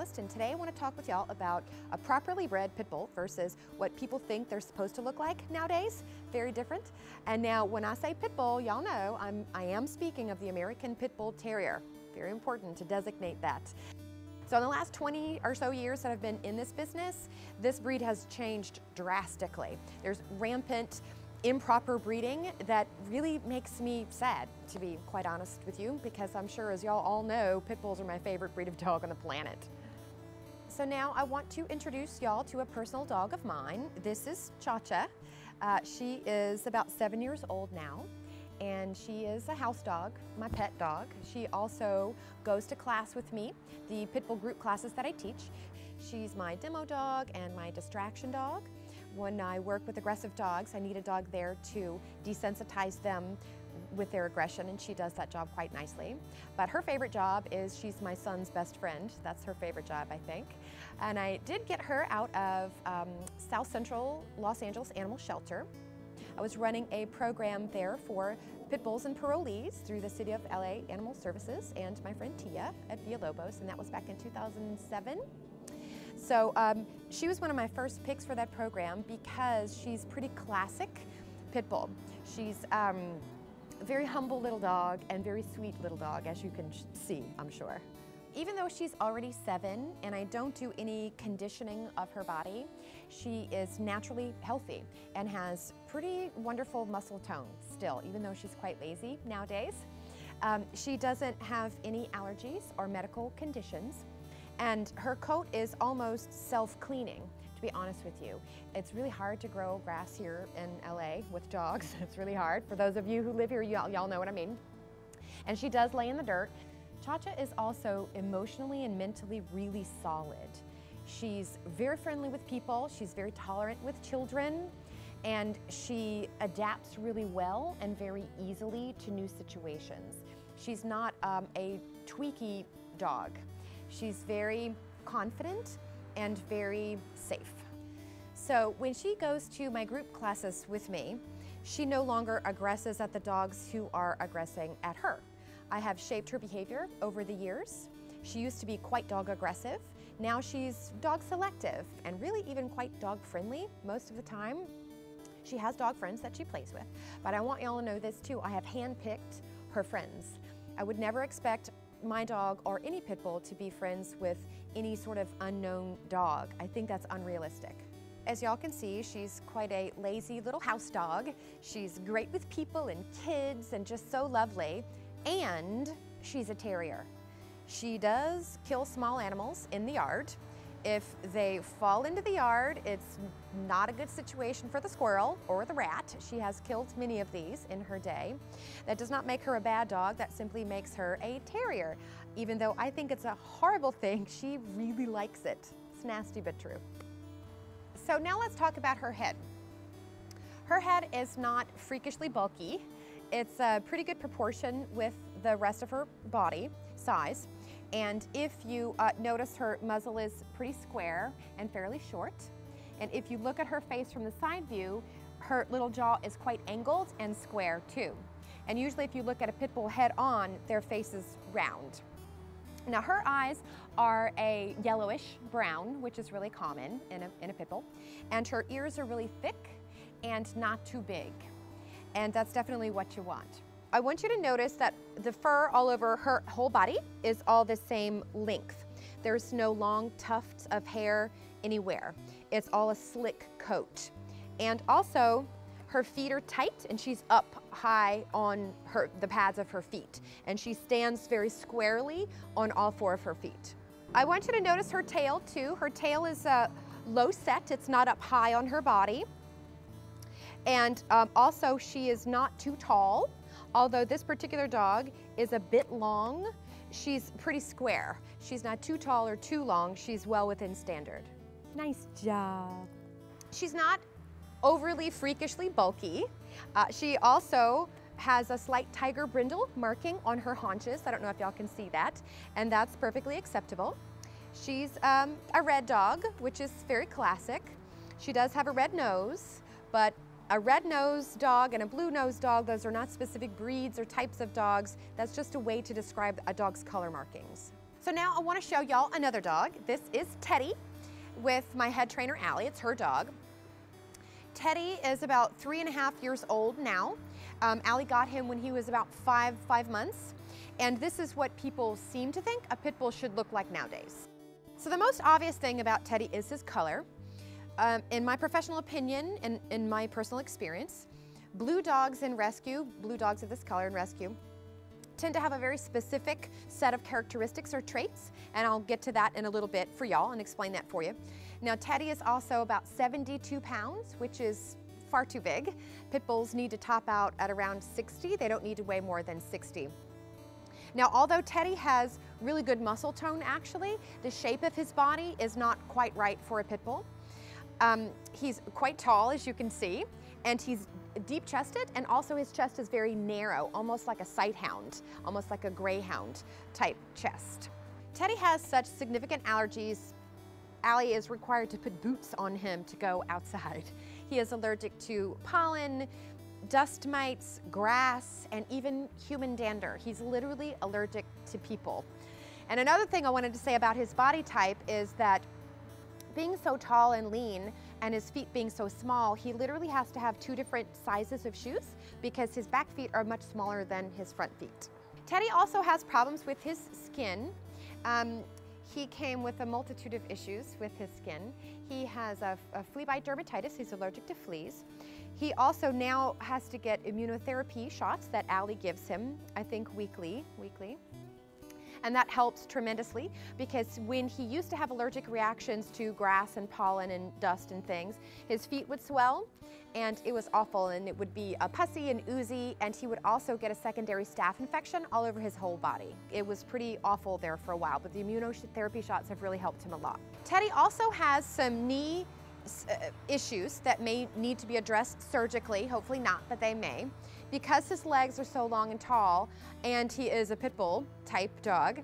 specialist, and today I want to talk with y'all about a properly bred pit bull versus what people think they're supposed to look like nowadays. Very different. And now when I say pit bull, y'all know I am speaking of the American Pit Bull Terrier. Very important to designate that. So in the last 20 or so years that I've been in this business, this breed has changed drastically. There's rampant improper breeding that really makes me sad, to be quite honest with you, because I'm sure, as y'all all know, pit bulls are my favorite breed of dog on the planet. So now I want to introduce y'all to a personal dog of mine. This is ChaCha. She is about 7 years old now, and she is a house dog, my pet dog. She also goes to class with me, the pit bull group classes that I teach. She's my demo dog and my distraction dog. When I work with aggressive dogs, I need a dog there to desensitize them with their aggression, and she does that job quite nicely. But her favorite job is she's my son's best friend. That's her favorite job, I think. And I did get her out of South Central Los Angeles Animal Shelter. I was running a program there for pit bulls and parolees through the City of LA Animal Services and my friend Tia at Villalobos, and that was back in 2007. So she was one of my first picks for that program because she's pretty classic pit bull. She's a very humble little dog and very sweet little dog, as you can see, I'm sure. Even though she's already 7 and I don't do any conditioning of her body, she is naturally healthy and has pretty wonderful muscle tone still, even though she's quite lazy nowadays. She doesn't have any allergies or medical conditions. And her coat is almost self-cleaning, to be honest with you. It's really hard to grow grass here in LA with dogs. It's really hard. For those of you who live here, y'all know what I mean. And she does lay in the dirt. ChaCha is also emotionally and mentally really solid. She's very friendly with people. She's very tolerant with children. And she adapts really well and very easily to new situations. She's not a tweaky dog. She's very confident and very safe. So when she goes to my group classes with me, she no longer aggresses at the dogs who are aggressing at her. I have shaped her behavior over the years. She used to be quite dog aggressive. Now she's dog selective and really even quite dog friendly most of the time. She has dog friends that she plays with, but I want y'all to know this too. I have handpicked her friends. I would never expect my dog or any pit bull to be friends with any sort of unknown dog. I think that's unrealistic. As y'all can see, she's quite a lazy little house dog. She's great with people and kids and just so lovely. And she's a terrier. She does kill small animals in the yard. If they fall into the yard, it's not a good situation for the squirrel or the rat. She has killed many of these in her day. That does not make her a bad dog, that simply makes her a terrier. Even though I think it's a horrible thing, she really likes it. It's nasty but true. So now let's talk about her head. Her head is not freakishly bulky. It's a pretty good proportion with the rest of her body size. And if you notice, her muzzle is pretty square and fairly short. And if you look at her face from the side view, her little jaw is quite angled and square too. And usually if you look at a pit bull head on, their face is round. Now her eyes are a yellowish brown, which is really common in a pit bull. And her ears are really thick and not too big. And that's definitely what you want. I want you to notice that the fur all over her whole body is all the same length. There's no long tufts of hair anywhere. It's all a slick coat. And also, her feet are tight and she's up high on the pads of her feet. And she stands very squarely on all 4 of her feet. I want you to notice her tail too. Her tail is low set. It's not up high on her body. And also, she is not too tall. Although this particular dog is a bit long, she's pretty square. She's not too tall or too long. She's well within standard. Nice job. She's not overly freakishly bulky. She also has a slight tiger brindle marking on her haunches. I don't know if y'all can see that, and that's perfectly acceptable. She's a red dog, which is very classic. She does have a red nose, but a red-nosed dog and a blue-nosed dog, those are not specific breeds or types of dogs. That's just a way to describe a dog's color markings. So now I want to show y'all another dog. This is Teddy with my head trainer, Allie. It's her dog. Teddy is about 3.5 years old now. Allie got him when he was about five months. And this is what people seem to think a pit bull should look like nowadays. So the most obvious thing about Teddy is his color. In my professional opinion and in my personal experience, blue dogs in rescue, blue dogs of this color in rescue, tend to have a very specific set of characteristics or traits, and I'll get to that in a little bit for y'all and explain that for you. Now, Teddy is also about 72 pounds, which is far too big. Pit bulls need to top out at around 60. They don't need to weigh more than 60. Now, although Teddy has really good muscle tone, actually, the shape of his body is not quite right for a pit bull. He's quite tall, as you can see, and he's deep-chested, and also his chest is very narrow, almost like a sighthound, almost like a greyhound type chest. Teddy has such significant allergies, Allie is required to put boots on him to go outside. He is allergic to pollen, dust mites, grass, and even human dander. He's literally allergic to people. And another thing I wanted to say about his body type is that being so tall and lean and his feet being so small, he literally has to have 2 different sizes of shoes because his back feet are much smaller than his front feet. Teddy also has problems with his skin. He came with a multitude of issues with his skin. He has a flea bite dermatitis. He's allergic to fleas. He also now has to get immunotherapy shots that Allie gives him, I think weekly. And that helps tremendously because when he used to have allergic reactions to grass and pollen and dust and things, his feet would swell and it was awful, and it would be pussy and oozy, and he would also get a secondary staph infection all over his whole body. It was pretty awful there for a while, but the immunotherapy shots have really helped him a lot. Teddy also has some knee issues that may need to be addressed surgically, hopefully not, but they may. Because his legs are so long and tall, and he is a pit bull type dog,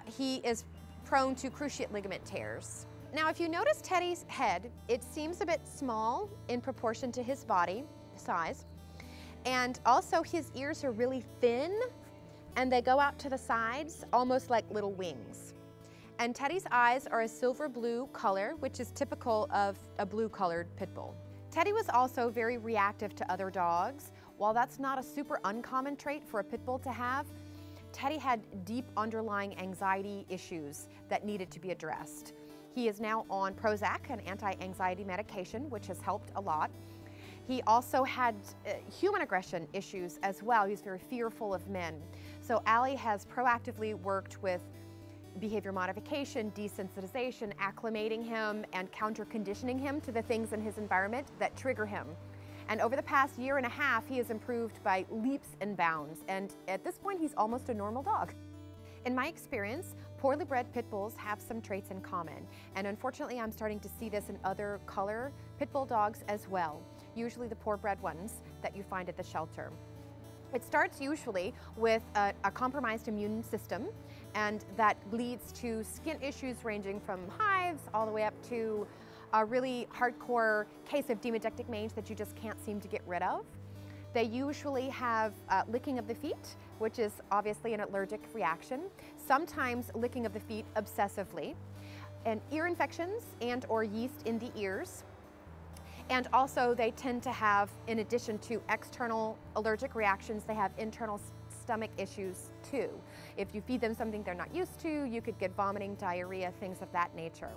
he is prone to cruciate ligament tears. Now, if you notice Teddy's head, it seems a bit small in proportion to his body size. And also his ears are really thin, and they go out to the sides almost like little wings. And Teddy's eyes are a silver blue color, which is typical of a blue colored pit bull. Teddy was also very reactive to other dogs. While that's not a super uncommon trait for a pit bull to have, Teddy had deep underlying anxiety issues that needed to be addressed. He is now on Prozac, an anti-anxiety medication, which has helped a lot. He also had human aggression issues as well. He's very fearful of men. So Allie has proactively worked with behavior modification, desensitization, acclimating him, and counter-conditioning him to the things in his environment that trigger him. And over the past 1.5 years, he has improved by leaps and bounds. And at this point, he's almost a normal dog. In my experience, poorly bred pit bulls have some traits in common. And unfortunately, I'm starting to see this in other color pit bull dogs as well, usually the poor bred ones that you find at the shelter. It starts usually with a compromised immune system, and that leads to skin issues ranging from hives all the way up to a really hardcore case of demodectic mange that you just can't seem to get rid of. They usually have licking of the feet, which is obviously an allergic reaction, sometimes licking of the feet obsessively, and ear infections and or yeast in the ears. And also they tend to have, in addition to external allergic reactions, they have internal stomach issues too. If you feed them something they're not used to, you could get vomiting, diarrhea, things of that nature.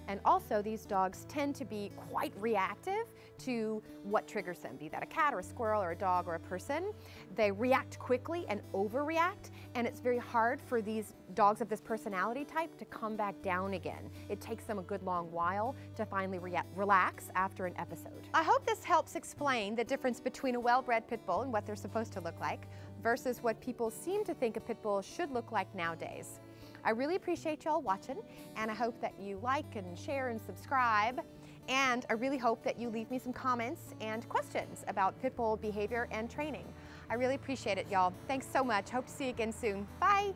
And also these dogs tend to be quite reactive to what triggers them, be that a cat or a squirrel or a dog or a person. They react quickly and overreact, and it's very hard for these dogs of this personality type to come back down again. It takes them a good long while to finally relax after an episode. I hope this helps explain the difference between a well-bred pit bull and what they're supposed to look like versus what people seem to think a pit bull should look like nowadays. I really appreciate y'all watching, and I hope that you like and share and subscribe, and I really hope that you leave me some comments and questions about pit bull behavior and training. I really appreciate it, y'all. Thanks so much. Hope to see you again soon. Bye.